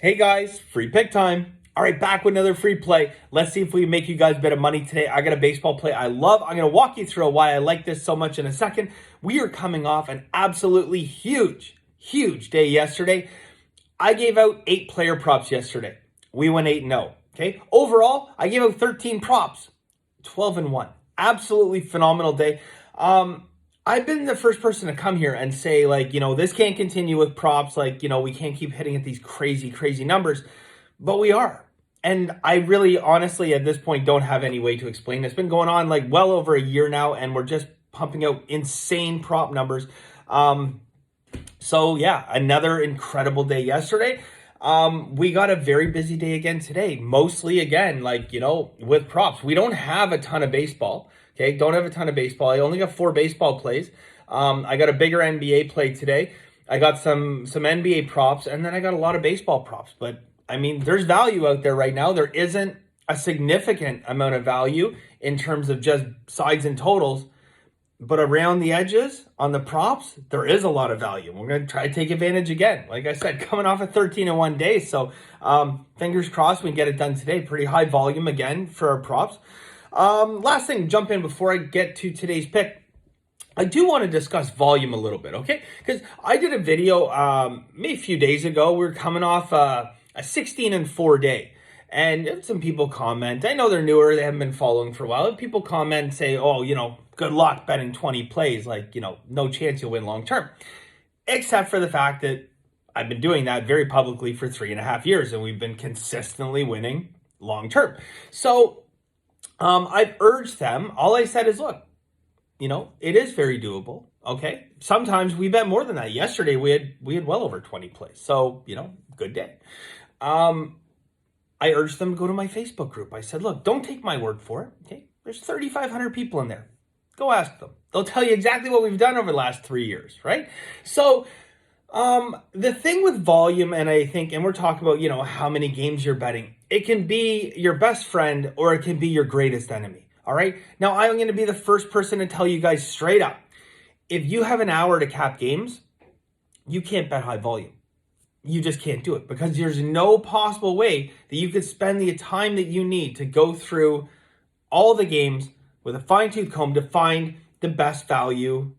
Hey guys, free pick time. All right, back with another free play. Let's see if we can make you guys a bit of money today. I got a baseball play I love. I'm going to walk you through why I like this so much in a second. We are coming off an absolutely huge day yesterday. I gave out 8 player props yesterday. We went 8-0. Okay. Overall, I gave out 13 props, 12-1. Absolutely phenomenal day. I've been the first person to come here and say, like, this can't continue with props. Like, we can't keep hitting at these crazy numbers, but we are. And I really, honestly, at this point, don't have any way to explain. It's been going on like well over a year now, and we're just pumping out insane prop numbers. So yeah, another incredible day yesterday. We got a very busy day again today, mostly again, with props. We don't have a ton of baseball. Okay, don't have a ton of baseball. I only got 4 baseball plays. I got a bigger NBA play today. I got some NBA props, and then I got a lot of baseball props. But I mean, there's value out there right now. There isn't a significant amount of value in terms of just sides and totals. But around the edges on the props, there is a lot of value. We're going to try to take advantage again. Like I said, coming off a 13-1 day. So fingers crossed we can get it done today. Pretty high volume again for our props. Last thing, jump in before I get to today's pick. I do want to discuss volume a little bit, okay? Because I did a video maybe a few days ago. We were coming off a 16-4 day. And some people comment. I know they're newer. They haven't been following for a while. People comment and say, oh, good luck betting 20 plays. Like, no chance you'll win long term. Except for the fact that I've been doing that very publicly for 3.5 years. And we've been consistently winning long term. So I've urged them. All I said is, look, it is very doable. Okay. Sometimes we bet more than that. Yesterday we had well over 20 plays. So, good day. I urged them to go to my Facebook group. I said, look, don't take my word for it. Okay. There's 3,500 people in there. Go ask them. They'll tell you exactly what we've done over the last 3 years. Right. So, the thing with volume, and I think, and we're talking about, how many games you're betting, it can be your best friend or it can be your greatest enemy. All right. Now, I'm going to be the first person to tell you guys straight up. If you have an hour to cap games, you can't bet high volume. You just can't do it because there's no possible way that you could spend the time that you need to go through all the games with a fine-tooth comb to find the best value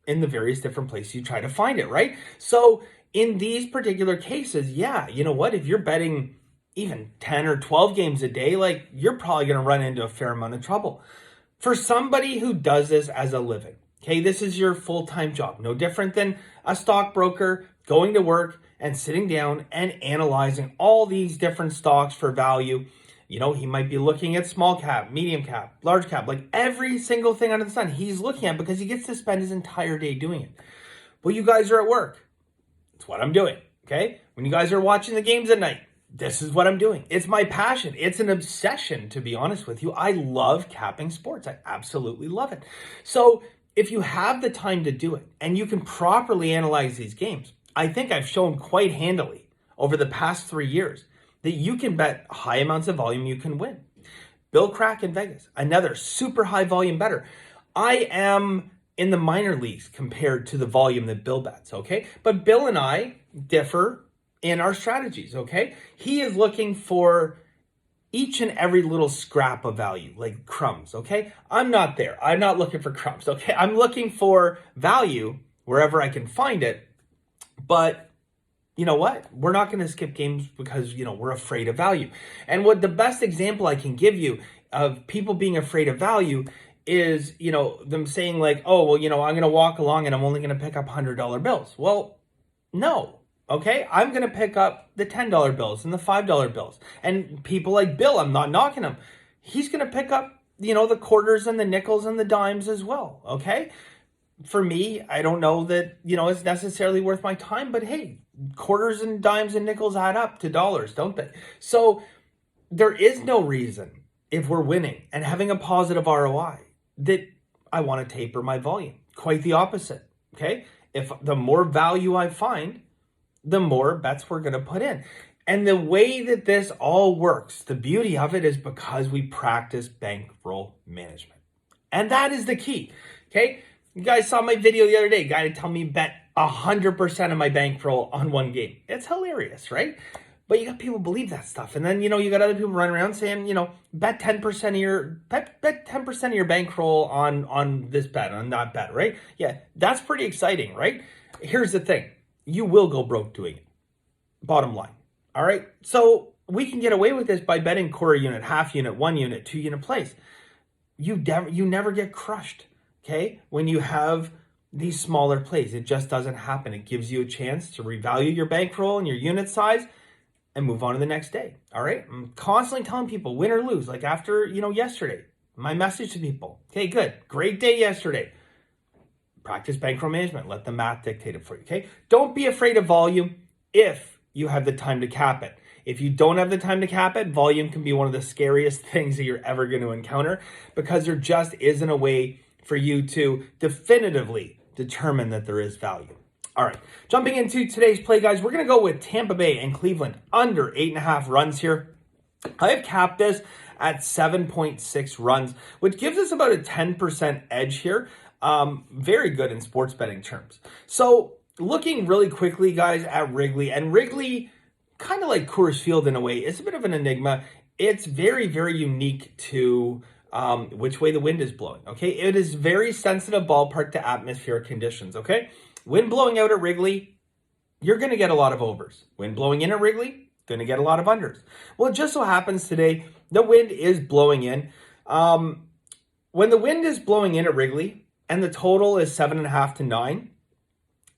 in the various different places you try to find it, right? So in these particular cases, yeah, you know what? If you're betting even 10 or 12 games a day, like, you're probably going to run into a fair amount of trouble. For somebody who does this as a living, okay, this is your full-time job, no different than a stockbroker going to work and sitting down and analyzing all these different stocks for value. He might be looking at small cap, medium cap, large cap, like every single thing under the sun he's looking at because he gets to spend his entire day doing it. Well, you guys are at work. It's what I'm doing, okay? When you guys are watching the games at night, this is what I'm doing. It's my passion. It's an obsession, to be honest with you. I love capping sports. I absolutely love it. So if you have the time to do it and you can properly analyze these games, I think I've shown quite handily over the past 3 years that you can bet high amounts of volume, you can win. Bill Crack in Vegas, another super high volume bettor. I am in the minor leagues compared to the volume that Bill bets, okay? But Bill and I differ in our strategies, okay? He is looking for each and every little scrap of value, like crumbs, okay? I'm not there. I'm not looking for crumbs, okay? I'm looking for value wherever I can find it. But you know what? We're not going to skip games because, we're afraid of value. And what the best example I can give you of people being afraid of value is, them saying like, oh, well, I'm going to walk along and I'm only going to pick up $100 bills. Well, no. Okay. I'm going to pick up the $10 bills and the $5 bills. And people like Bill, I'm not knocking him. He's going to pick up, the quarters and the nickels and the dimes as well. Okay. For me, I don't know that, it's necessarily worth my time, but hey, quarters and dimes and nickels add up to dollars, don't they? So there is no reason, if we're winning and having a positive ROI, that I want to taper my volume. Quite the opposite, okay? If the more value I find, the more bets we're going to put in. And the way that this all works, the beauty of it is because we practice bankroll management. And that is the key, okay? You guys saw my video the other day. Guy to tell me bet 100% of my bankroll on one game. It's hilarious, right? But you got people believe that stuff. And then, you got other people running around saying, bet 10% of your bet 10% of your bankroll on this bet, on that bet, right? Yeah, that's pretty exciting, right? Here's the thing. You will go broke doing it. Bottom line. All right? So we can get away with this by betting quarter unit, half unit, 1 unit, 2 unit plays. You never get crushed, okay? When you have these smaller plays, it just doesn't happen. It gives you a chance to revalue your bankroll and your unit size and move on to the next day. All right. I'm constantly telling people, win or lose. Like after, yesterday, my message to people, okay, good. Great day yesterday. Practice bankroll management. Let the math dictate it for you. Okay. Don't be afraid of volume if you have the time to cap it. If you don't have the time to cap it, volume can be one of the scariest things that you're ever going to encounter, because there just isn't a way for you to definitively determine that there is value. All right, jumping into today's play, guys, we're going to go with Tampa Bay and Cleveland under 8.5 runs here. I have capped this at 7.6 runs, which gives us about a 10% edge here. Very good in sports betting terms. So looking really quickly, guys, at Wrigley, and Wrigley, kind of like Coors Field in a way, it's a bit of an enigma. It's very, very unique to which way the wind is blowing, okay? It is very sensitive ballpark to atmospheric conditions, okay? Wind blowing out at Wrigley, you're going to get a lot of overs. Wind blowing in at Wrigley, going to get a lot of unders. Well, it just so happens today, the wind is blowing in. When the wind is blowing in at Wrigley and the total is 7.5 to 9,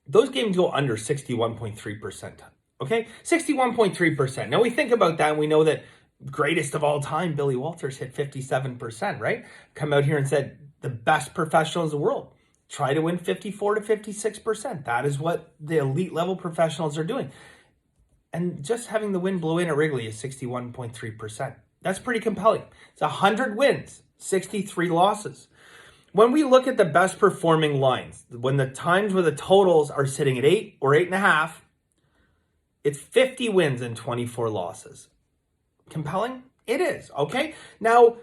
those games go under 61.3%. Okay, 61.3%. Now we think about that and we know that greatest of all time, Billy Walters, hit 57%, right? Come out here and said the best professionals in the world try to win 54 to 56%. That is what the elite level professionals are doing. And just having the wind blow in at Wrigley is 61.3%. That's pretty compelling. It's 100 wins, 63 losses. When we look at the best performing lines, when the times where the totals are sitting at 8 or 8.5, it's 50 wins and 24 losses. Compelling? It is, okay? Now,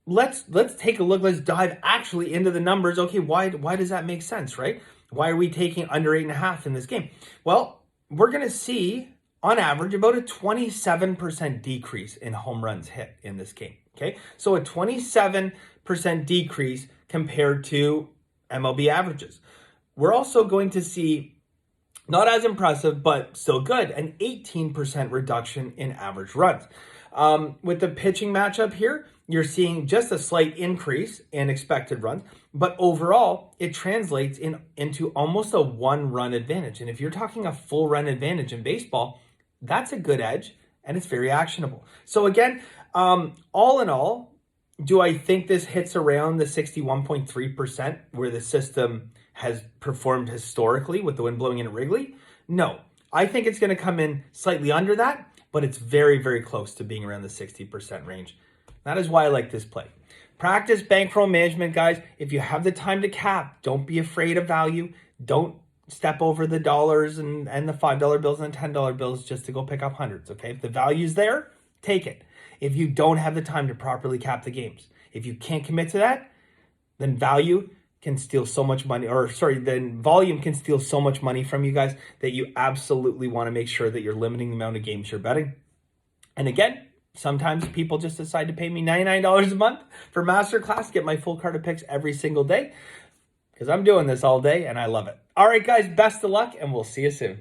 let's take a look. Let's dive actually into the numbers. Okay, why does that make sense, right? Why are we taking under 8.5 in this game? Well, we're going to see, on average, about a 27% decrease in home runs hit in this game, okay? So a 27% decrease compared to MLB averages. We're also going to see, not as impressive, but still good, an 18% reduction in average runs. With the pitching matchup here, you're seeing just a slight increase in expected runs, but overall, it translates into almost a 1-run advantage. And if you're talking a full run advantage in baseball, that's a good edge, and it's very actionable. So again, all in all, do I think this hits around the 61.3% where the system has performed historically with the wind blowing in at Wrigley? No. I think it's going to come in slightly under that, but it's very, very close to being around the 60% range. That is why I like this play. Practice bankroll management, guys. If you have the time to cap, don't be afraid of value. Don't step over the dollars and the $5 bills and the $10 bills just to go pick up hundreds, okay? If the value's there, take it. If you don't have the time to properly cap the games, if you can't commit to that, then value can steal so much money, then volume can steal so much money from you guys that you absolutely want to make sure that you're limiting the amount of games you're betting. And again, sometimes people just decide to pay me $99 a month for masterclass, get my full card of picks every single day, because I'm doing this all day and I love it. All right, guys, best of luck, and we'll see you soon.